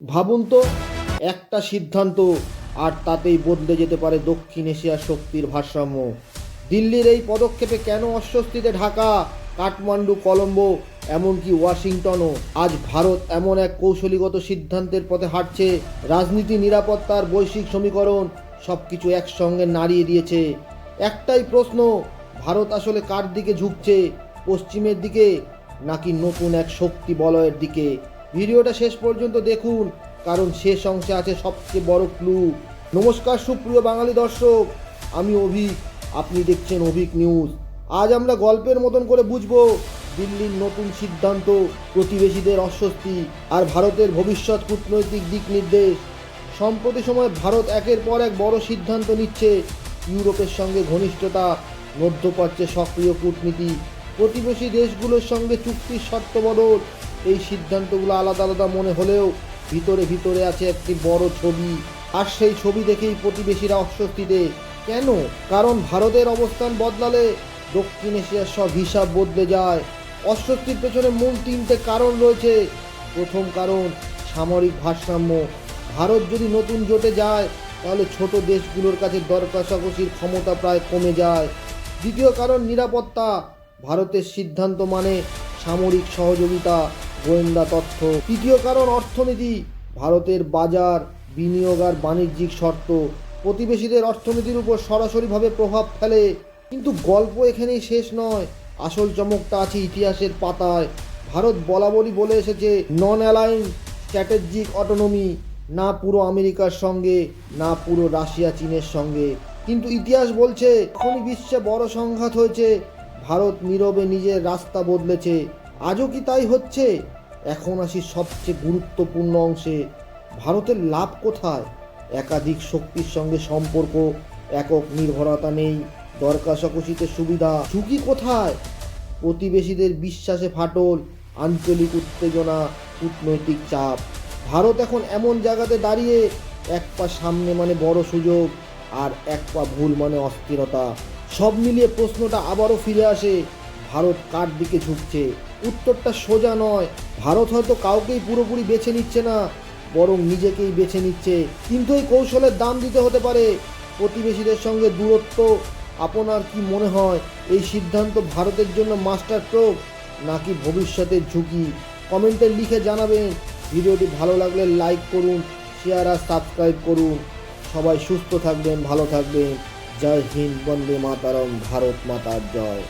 ভাবুন তো, একটা সিদ্ধান্ত আর তাতেই বদলে যেতে পারে দক্ষিণ এশিয়ার শক্তির ভারসাম্য। দিল্লির এই পদক্ষেপে কেন অস্বস্তিতে ঢাকা, কাঠমান্ডু, কলম্বো, এমনকি ওয়াশিংটনও? আজ ভারত এমন এক কৌশলীগত সিদ্ধান্তের পথে হাঁটছে, রাজনীতি, নিরাপত্তার বৈশ্বিক সমীকরণ সব কিছু একসঙ্গে নাড়িয়ে দিয়েছে। একটাই প্রশ্ন, ভারত আসলে কার দিকে ঝুঁকছে? পশ্চিমের দিকে নাকি নতুন এক শক্তি বলয়ের দিকে? ভিডিওটা শেষ পর্যন্ত দেখুন, কারণ শেষ অংশে আছে সবচেয়ে বড় ক্লু। নমস্কার সুপ্রিয় বাঙালি দর্শক, আমি অভিক, আপনি দেখছেন অভিক নিউজ। আজ আমরা গল্পের মতন করে বুঝবো দিল্লির নতুন সিদ্ধান্ত, প্রতিবেশীদের অস্বস্তি আর ভারতের ভবিষ্যৎ কূটনৈতিক দিক নির্দেশ। সম্প্রতি সময় ভারত একের পর এক বড় সিদ্ধান্ত নিচ্ছে। ইউরোপের সঙ্গে ঘনিষ্ঠতা, মধ্যপ্রাচ্যে সক্রিয় কূটনীতি, প্রতিবেশী দেশগুলোর সঙ্গে চুক্তির শর্ত বদল। এই সিদ্ধান্তগুলো আলাদা আলাদা মনে হলেও ভিতরে ভিতরে আছে একটি বড় ছবি, আর সেই ছবি দেখেই প্রতিবেশীরা অস্বস্তিতে। কেন? কারণ ভারতের অবস্থান বদলালে দক্ষিণ এশিয়ার সব হিসাব বদলে যায়। অস্বস্তির পেছনে মূল তিনটে কারণ রয়েছে। প্রথম কারণ, সামরিক ভারসাম্য। ভারত যদি নতুন জোটে যায় তাহলে ছোট দেশগুলোর কাছে দর কষাকষির ক্ষমতা প্রায় কমে যায়। দ্বিতীয় কারণ, নিরাপত্তা। ভারতের সিদ্ধান্ত মানে সামরিক সহযোগিতা, গোয়েন্দা তথ্য। তৃতীয় কারণ, অর্থনীতি। ভারতের বাজার, বিনিয়োগ আর বাণিজ্যিক শর্ত প্রতিবেশীদের অর্থনীতির উপর সরাসরিভাবে প্রভাব ফেলে। কিন্তু গল্প এখানেই শেষ নয়, আসল চমকটা আছে ইতিহাসের পাতায়। ভারত বরাবরই বলে এসেছে নন অ্যালাইন স্ট্র্যাটেজিক অটোনমি, না পুরো আমেরিকার সঙ্গে, না পুরো রাশিয়া চীনের সঙ্গে। কিন্তু ইতিহাস বলছে যখনই বিশ্বে বড় সংঘাত হয়েছে, ভারত নীরবে নিজের রাস্তা বদলেছে। আজও কি তাই হচ্ছে? এখন আসি সবচেয়ে গুরুত্বপূর্ণ অংশে। ভারতের লাভ কোথায়? একাধিক শক্তির সঙ্গে সম্পর্ক, একক নির্ভরতা নেই, দর কষাকষিতে সুবিধা। ঝুঁকি কোথায়? প্রতিবেশীদের বিশ্বাসে ফাটল, আঞ্চলিক উত্তেজনা, কূটনৈতিক চাপ। ভারত এখন এমন জায়গাতে দাঁড়িয়ে, এক পা সামনে মানে বড় সুযোগ, আর এক পা ভুল মানে অস্থিরতা। সব মিলিয়ে প্রশ্নটা আবারও ফিরে আসে, ভারত কার দিকে ঝুঁকছে? উত্তরটা সোজা নয়। ভারত হয়তো কাউকেই পুরোপুরি বেছে নিচ্ছে না, বরং নিজেকেই বেছে নিচ্ছে। কিন্তু এই কৌশলের দাম দিতে হতে পারে। প্রতিবেশীদের সঙ্গে দূরত্ব। আপনার কি মনে হয়, এই সিদ্ধান্ত ভারতের জন্য মাস্টার স্ট্রোক নাকি ভবিষ্যতের ঝুঁকি? কমেন্টে লিখে জানাবেন। ভিডিওটি ভালো লাগলে লাইক করুন, শেয়ার আর সাবস্ক্রাইব করুন। সবাই সুস্থ থাকবেন, ভালো থাকবেন। জয় হিন্দ, বন্দে মাতারম, ভারত মাতার জয়।